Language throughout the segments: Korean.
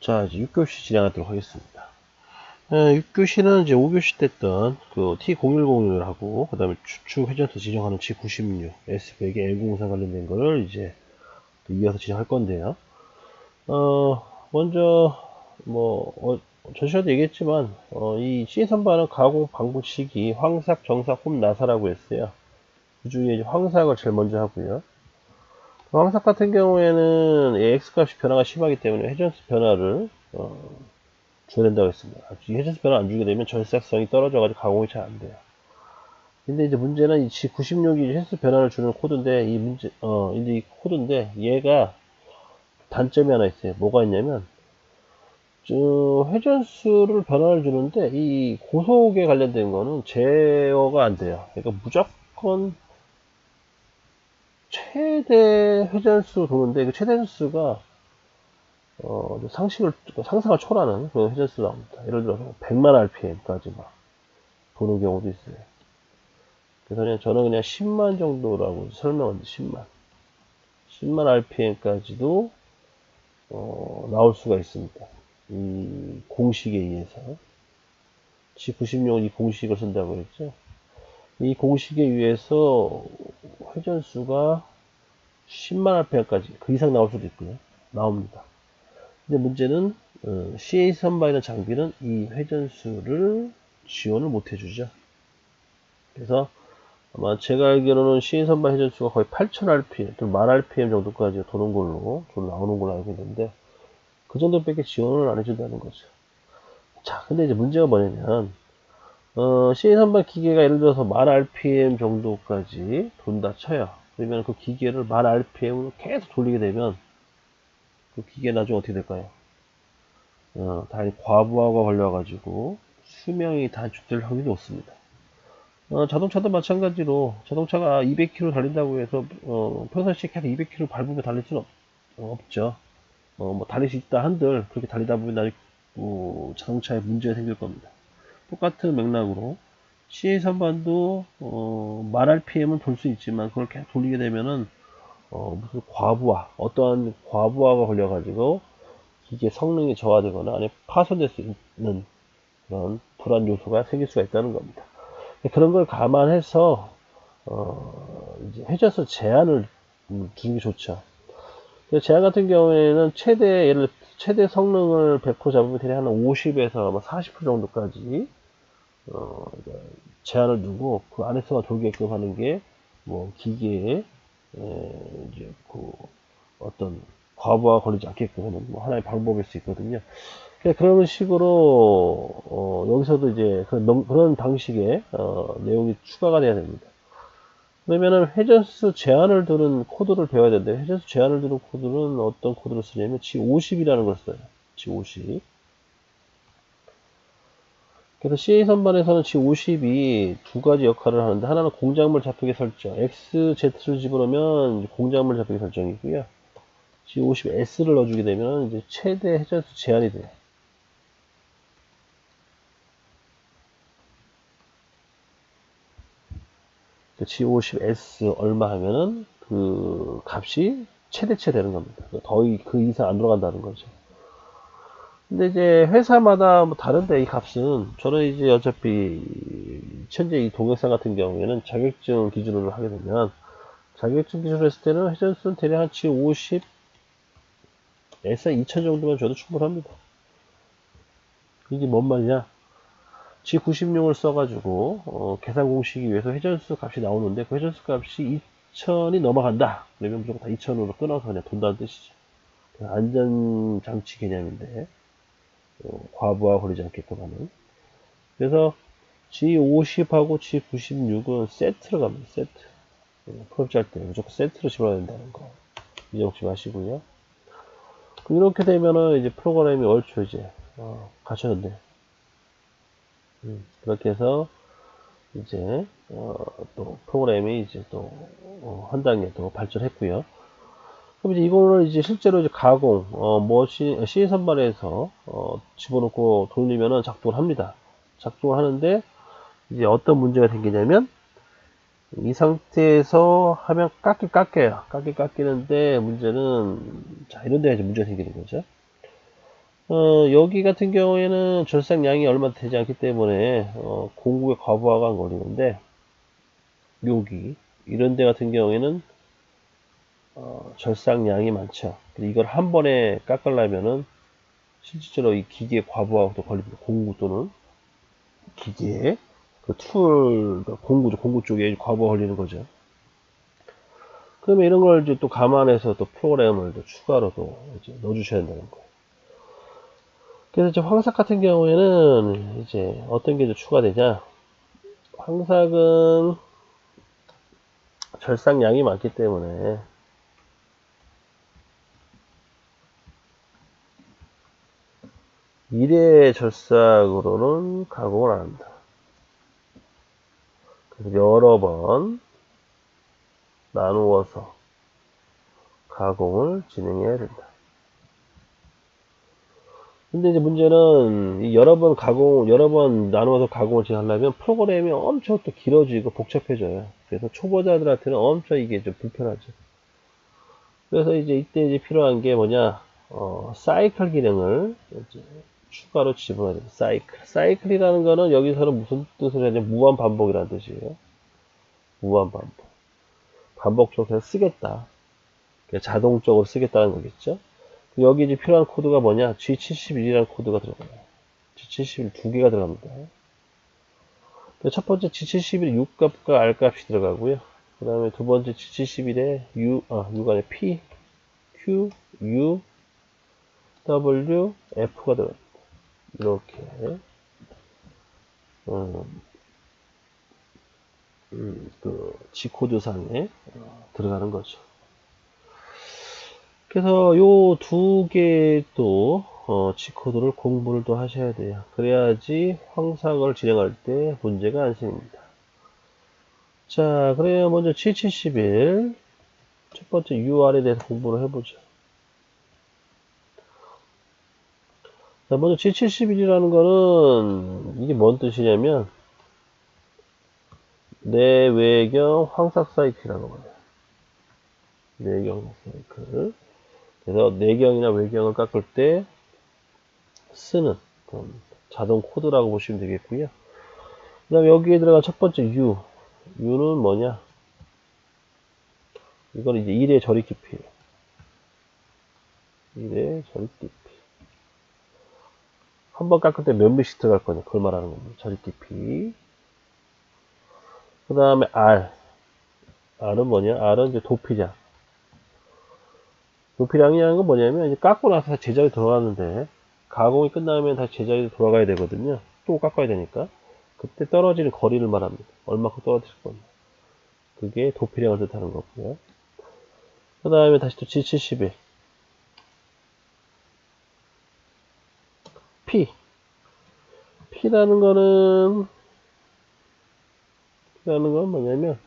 자, 이제 6교시 진행하도록 하겠습니다. 6교시는 이제 5교시 때 했던 그 T0101을 하고, 그 다음에 추측 회전수 지정하는 G96, S100의 L04 관련된 거를 이제 또 이어서 진행할 건데요. 먼저, 전시회도 얘기했지만, 이 C선반은 가공 방부식이 황삭, 정삭, 홈, 나사라고 했어요. 그 중에 이제 황삭을 제일 먼저 하고요. 황삭 같은 경우에는 X값이 변화가 심하기 때문에 회전수 변화를, 줘야 된다고 했습니다. 이 회전수 변화 안 주게 되면 절삭성이 떨어져가지고 가공이 잘 안 돼요. 근데 이제 문제는 이 G96이 회전수 변화를 주는 코드인데, 이제 이 코드인데, 얘가 단점이 하나 있어요. 뭐가 있냐면, 회전수를 변화를 주는데, 이 고속에 관련된 거는 제어가 안 돼요. 그러니까 무조건 최대 회전수 도는데, 그 최대 회전수가 상상을 초월하는 그런 회전수 나옵니다. 예를 들어서 100만 RPM까지 막 도는 경우도 있어요. 그래서 저는 그냥 10만 정도라고 설명하는데, 10만 RPM까지도 나올 수가 있습니다. 이 공식에 의해서. G96은 이 공식을 쓴다고 했죠. 이 공식에 의해서 회전수가 10만 RPM까지 그 이상 나올 수도 있고요. 나옵니다. 근데 문제는 CA 선반이나 장비는 이 회전수를 지원을 못 해주죠. 그래서 아마 제가 알기로는 CA 선반 회전수가 거의 8000rpm, 또 10,000rpm 정도까지 도는 걸로 나오는 걸로 알고 있는데, 그 정도밖에 지원을 안 해준다는 거죠. 자, 근데 이제 문제가 뭐냐면, CA 선반 기계가 예를 들어서 10,000rpm 정도까지 돈다 쳐요. 그러면 그 기계를 10,000rpm으로 계속 돌리게 되면, 그 기계 나중에 어떻게 될까요? 당연히 과부하가 걸려가지고, 수명이 단축될 확률이 높습니다. 자동차도 마찬가지로 자동차가 200km 달린다고 해서 평상시에 계속 200km 밟으며 달릴 수는 없죠. 뭐 달릴 수 있다 한들 그렇게 달리다 보면 나중에 자동차에 문제가 생길 겁니다. 똑같은 맥락으로 CA 선반도 10,000rpm은 돌 수 있지만 그걸 계속 돌리게 되면은 무슨 어떠한 과부하가 걸려가지고 기계 성능이 저하되거나 아니면 파손될 수 있는 그런 불안 요소가 생길 수가 있다는 겁니다. 그런 걸 감안해서 이제 회전수 제한을 두는 게 좋죠. 제한 같은 경우에는 최대 성능을 100% 잡으면 대략 한 50에서 40% 정도까지 제한을 두고 그 안에서만 돌게끔 하는 게 뭐 기계에 이제 그 어떤 과부하 걸리지 않게끔 하는 뭐 하나의 방법일 수 있거든요. 그런 식으로 여기서도 이제 그런 방식의 내용이 추가가 돼야 됩니다. 그러면은 회전수 제한을 두는 코드를 배워야 되는데, 회전수 제한을 두는 코드는 어떤 코드를 쓰냐면 G50이라는 걸 써요. G50. 그래서 CA 선반에서는 G50이 두 가지 역할을 하는데, 하나는 공작물 잡히기 설정, XZ를 집어넣으면 공작물 잡히기 설정이고요. G50S를 넣어주게 되면 이제 최대 회전수 제한이 돼요. G50S 얼마 하면은 그 값이 최대치 되는 겁니다. 그 이상 안 들어간다는 거죠. 근데 이제 회사마다 뭐 다른데 이 값은 저는 이제 어차피 현재 이 동영상 같은 경우에는 자격증 기준으로 하게 되면 자격증 기준으로 했을 때는 회전수는 대략 한 G50 S 2000 정도만 줘도 충분합니다. 이게 뭔 말이냐? G96을 써가지고 계산 공식이 위해서 회전수 값이 나오는데 그 회전수 값이 2000이 넘어간다. 그러면 무조건 다 2000으로 끊어서 그냥 돈다는 뜻이죠. 안전장치 개념인데 과부하 걸리지 않게끔 하는. 그래서 G50하고 G96은 세트로 갑니다. 세트. 프로젝트 할 때 무조건 세트로 집어야 된다는 거 잊어먹지 마시고요. 이렇게 되면은 이제 프로그램이 얼추 이제 갖춰졌네요. 그렇게 해서 이제 또 프로그램이 이제 또 한 단계 더 발전했고요. 그럼 이제 이거를 이제 실제로 이제 가공 C 선반에서 집어넣고 돌리면은 작동을 합니다. 작동을 하는데 이제 어떤 문제가 생기냐면 이 상태에서 하면 깎여요. 깎이는데 문제는 자 이런 데가 이제 문제가 생기는 거죠. 여기 같은 경우에는 절삭량이 얼마 되지 않기 때문에 공구의 과부하가 안 걸리는데, 여기 이런 데 같은 경우에는 절삭량이 많죠. 이걸 한 번에 깎으려면은 실질적으로 이 기계의 과부하도 걸립니다. 공구 또는 기계의 그 툴, 공구죠. 공구 쪽에 과부하 걸리는 거죠. 그러면 이런 걸 이제 또 감안해서 또 프로그램을 또 추가로 또 이제 넣어주셔야 된다는 거예요. 그래서 이제 황삭 같은 경우에는 이제 어떤 게 추가되냐. 황삭은 절삭량이 많기 때문에 일회 절삭으로는 가공을 안 한다. 그래서 여러 번 나누어서 가공을 진행해야 된다. 근데 이제 문제는 이 여러 번 나누어서 가공을 진행하려면 프로그램이 엄청 또 길어지고 복잡해져요. 그래서 초보자들한테는 엄청 이게 좀 불편하죠. 그래서 이제 이때 이제 필요한 게 뭐냐, 사이클 기능을 이제 추가로 집어넣어야 됩니다. 사이클이라는 거는 여기서는 무슨 뜻을 하냐면 무한 반복이라는 뜻이에요. 무한 반복. 반복적으로 쓰겠다. 자동적으로 쓰겠다는 거겠죠. 여기 이제 필요한 코드가 뭐냐, G71이라는 코드가 들어가요. G71 두 개가 들어갑니다. 첫 번째 G71 U 값과 R 값이 들어가고요. 그 다음에 두 번째 G71에 U가 아니라 P, Q, U, W, F가 들어갑니다. 이렇게 그 G코드 상에 들어가는 거죠. 그래서 요 두 개 또 G코드를 공부를 또 하셔야 돼요. 그래야지 황삭을 진행할 때 문제가 안 생깁니다. 자, 그래야 먼저 G71 첫 번째 UR에 대해서 공부를 해보죠. 자, 먼저 G71이라는 거는 이게 뭔 뜻이냐면 내외경 황삭 사이클이라고 말해요. 내경 사이클. 그래서 내경이나 외경을 깎을 때 쓰는 자동 코드라고 보시면 되겠고요. 그 다음에 여기에 들어간 첫 번째 U. U는 뭐냐? 이건 이제 1의 절입 깊이에요. 1의 절입 깊이. 한 번 깎을 때 몇 미씩 들어갈 거냐? 그걸 말하는 겁니다. 절입 깊이. 그 다음에 R. R은 뭐냐? R은 이제 도피량. 도피량이라는 건 뭐냐면, 이제 깎고 나서 제자리에 들어가는데, 가공이 끝나면 다시 제자리로 돌아가야 되거든요. 또 깎아야 되니까. 그때 떨어지는 거리를 말합니다. 얼마큼 떨어질 거냐. 그게 도피량을 뜻하는 거고요. 그 다음에 다시 또 G71. P. P라는 건 뭐냐면,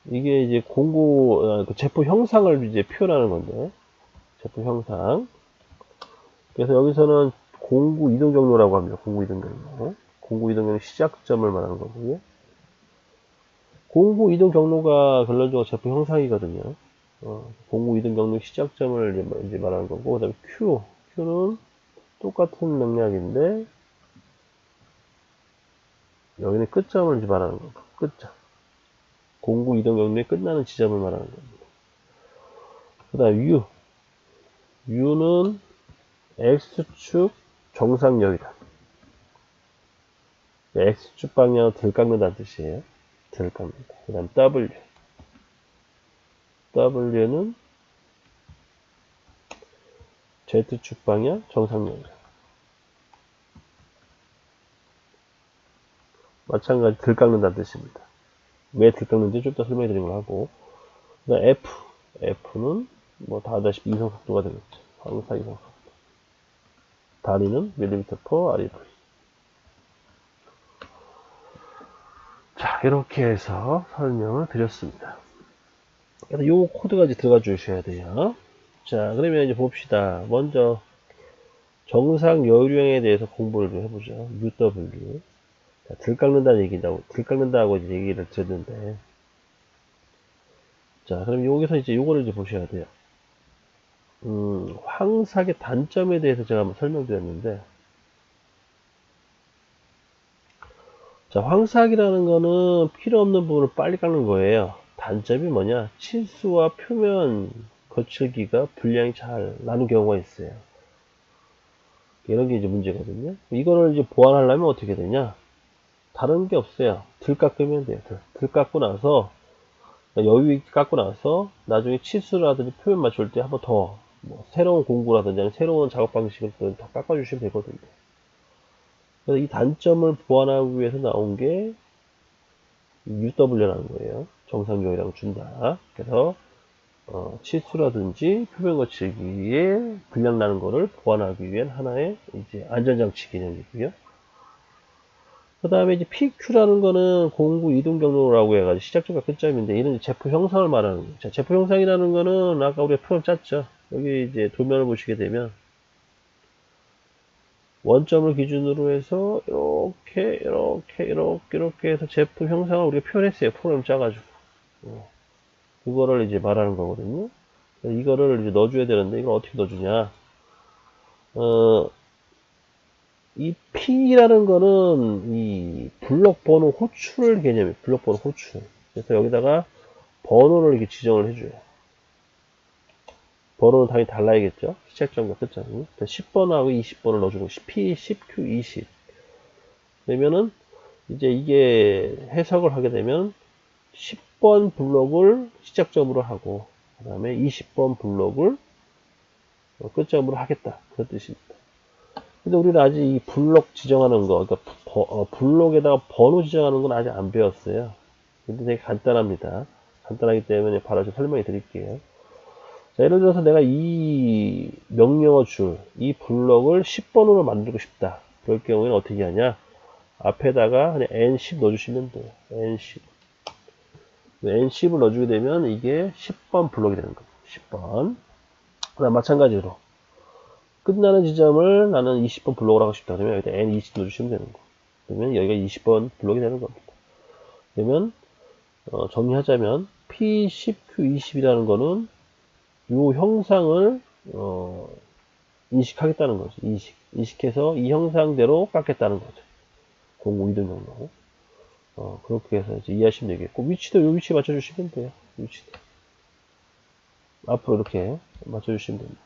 이게 이제 그 제품 형상을 이제 표현하는 건데, 제품 형상. 그래서 여기서는 공구 이동 경로라고 합니다. 공구 이동 경로. 공구 이동 경로 시작점을 말하는 거고요. 공구 이동 경로가 결론적으로 제품 형상이거든요. 공구 이동 경로 시작점을 이제 말하는 거고, 그 다음에 Q. Q는 똑같은 맥락인데, 여기는 끝점을 이제 말하는 거고, 끝점. 공구 이동 경로의 끝나는 지점을 말하는 겁니다. 그 다음 U. U는 X축 정상력이다. X축 방향을 덜 깎는다는 뜻이에요. 덜 깎는다. 그 다음 W. W는 Z축 방향 정상력이다. 마찬가지 덜 깎는다는 뜻입니다. 왜 덜 깎는지 좀 더 설명해 드리는 걸 하고, 그 다음 F. F는 뭐 다 아다시피 이성속도가 되겠죠. 황사 이성속도. 단위는 밀리미터 퍼 REV. 자, 이렇게 해서 설명을 드렸습니다. 그래서 요 코드가 이제 들어가 주셔야 돼요. 자, 그러면 이제 봅시다. 먼저 정상 여유량에 대해서 공부를 좀 해보죠. UW. 자, 덜 깎는다는 얘기다고, 덜 깎는다고 이제 얘기를 드렸는데. 자, 그럼 여기서 이제 요거를 이제 보셔야 돼요. 황삭의 단점에 대해서 제가 한번 설명드렸는데, 자, 황삭이라는 거는 필요 없는 부분을 빨리 깎는 거예요. 단점이 뭐냐? 치수와 표면 거칠기가 분량이 잘 나는 경우가 있어요. 이런 게 이제 문제거든요. 이거를 이제 보완하려면 어떻게 되냐? 다른 게 없어요. 들 깎으면 돼요. 들 깎고 나서, 여유 있게 깎고 나서, 나중에 치수라든지 표면 맞출 때 한번 더, 뭐 새로운 공구라든지 아니면 새로운 작업 방식을 또 더 깎아주시면 되거든요. 그래서 이 단점을 보완하기 위해서 나온 게 UW라는 거예요. 정상 요율하고 준다. 그래서 치수라든지 표면 거칠기에 분량 나는 거를 보완하기 위한 하나의 이제 안전장치 개념이고요. 그 다음에 이제 PQ라는 거는 공구 이동 경로라고 해가지고 시작점과 끝점인데, 이런 제품 형상을 말하는 거예요. 자, 제품 형상이라는 거는 아까 우리가 표현 짰죠. 여기 이제 도면을 보시게 되면 원점을 기준으로 해서 이렇게 해서 제품 형상을 우리가 표현했어요. 프로그램 짜가지고. 그거를 이제 말하는 거거든요. 이거를 이제 넣어줘야 되는데, 이걸 어떻게 넣어주냐. 이 P라는 거는 이 블록 번호 호출 개념이에요. 블록 번호 호출. 그래서 여기다가 번호를 이렇게 지정을 해줘요. 번호는 당연히 달라야겠죠. 시작점과 끝점이. 10번하고 20번을 넣어주고, P, 10Q, 20. 그러면은, 이제 이게 해석을 하게 되면, 10번 블록을 시작점으로 하고, 그 다음에 20번 블록을 끝점으로 하겠다. 그런 뜻입니다. 근데 우리는 아직 이 블록 지정하는 거, 그러니까 블록에다가 번호 지정하는 건 아직 안 배웠어요. 근데 되게 간단합니다. 간단하기 때문에 바로 좀 설명해 드릴게요. 자, 예를 들어서 내가 이 명령어 줄, 이 블록을 10번으로 만들고 싶다. 그럴 경우에는 어떻게 하냐? 앞에다가 그냥 N10 넣어주시면 돼요. N10. N10을 넣어주게 되면 이게 10번 블록이 되는 거예요. 10번. 그다음 마찬가지로 끝나는 지점을 나는 20번 블록을 하고 싶다. 그러면 여기다 N20 넣어주시면 되는 거. 그러면 여기가 20번 블록이 되는 겁니다. 그러면 정리하자면 P10Q20이라는 거는 이 형상을 인식하겠다는 거죠. 인식해서 이 형상대로 깎겠다는 거죠. 공구 이동 경로. 그렇게 해서 이제 이해하시면 되겠고, 위치도 이 위치에 맞춰주시면 돼요. 위치도 앞으로 이렇게 맞춰주시면 됩니다.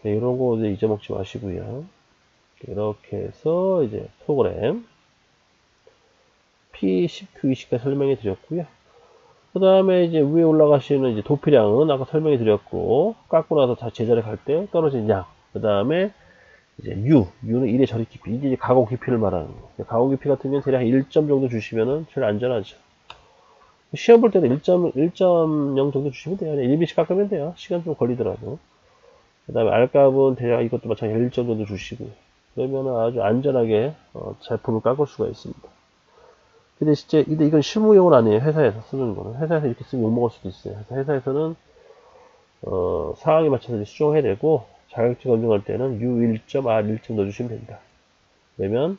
이런 거 이제 잊어먹지 마시고요. 이렇게 해서 이제 프로그램 P10Q20까지 설명해 드렸고요. 그 다음에 이제 위에 올라가시는 이제 도피량은 아까 설명해 드렸고, 깎고 나서 다 제자리에 갈 때 떨어진 양. 그 다음에 이제 U는 1의 저립 깊이. 이게 이제 가공 깊이를 말하는 거예요. 가공 깊이 같은 경우는 대략 1점 정도 주시면은 제일 안전하죠. 시험 볼 때도 1.0 정도 주시면 돼요. 1mm씩 깎으면 돼요. 시간 좀 걸리더라도. 그 다음에 R값은 대략 이것도 마찬가지로 1점 정도 주시고. 그러면 아주 안전하게 제품을 깎을 수가 있습니다. 근데 이건 실무용은 아니에요. 회사에서 쓰는 거는. 회사에서 이렇게 쓰면 욕먹을 수도 있어요. 그래서 회사에서는, 상황에 맞춰서 수정해야 되고, 자격증 검증할 때는 U1점, R1점 넣어주시면 됩니다. 그러면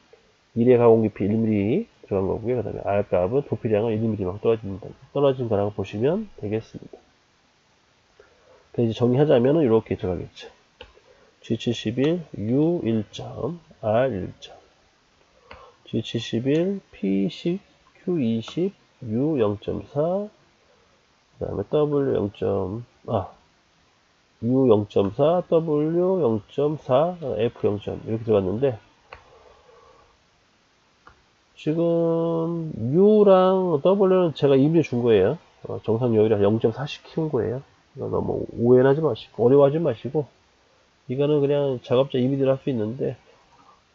1의 가공 깊이 1mm 들어간 거고요. 그 다음에 R값은 도피량은 1mm만 떨어진 거라고 보시면 되겠습니다. 그래서 이제 정리하자면은 이렇게 들어가겠죠. G71, U1점, R1점. G71, P10, Q20, U0.4, 그 다음에 U0.4, W0.4, F0. 이렇게 들어갔는데, 지금 U랑 W는 제가 이미 준 거예요. 정상 요율이 0.4씩 키운 거예요. 너무 오해하지 마시고, 어려워하지 마시고, 이거는 그냥 작업자 이미지를 할 수 있는데,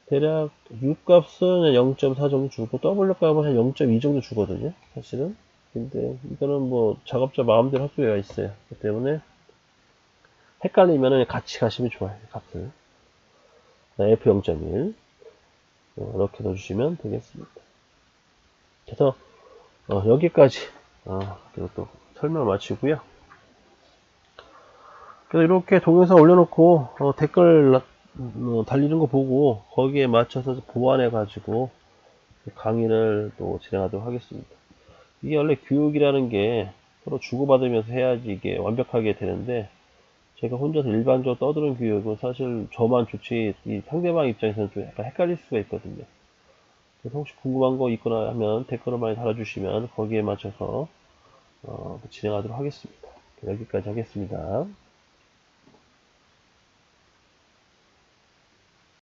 대략 U 값은 0.4 정도 주고 W 값은 한 0.2 정도 주거든요. 사실은. 근데 이거는 뭐 작업자 마음대로 할 수가 있어요. 그렇기 때문에 헷갈리면은 같이 가시면 좋아요. 값을. F0.1 이렇게 넣어주시면 되겠습니다. 그래서 여기까지 그리고 또 설명을 마치고요. 그래서 이렇게 동영상 올려놓고 댓글 달리는 거 보고 거기에 맞춰서 보완해 가지고 강의를 또 진행하도록 하겠습니다. 이게 원래 교육이라는 게 서로 주고받으면서 해야지 이게 완벽하게 되는데, 제가 혼자서 일반적으로 떠드는 교육은 사실 저만 좋지 이 상대방 입장에서는 좀 약간 헷갈릴 수가 있거든요. 그래서 혹시 궁금한 거 있거나 하면 댓글을 많이 달아주시면 거기에 맞춰서 진행하도록 하겠습니다. 여기까지 하겠습니다.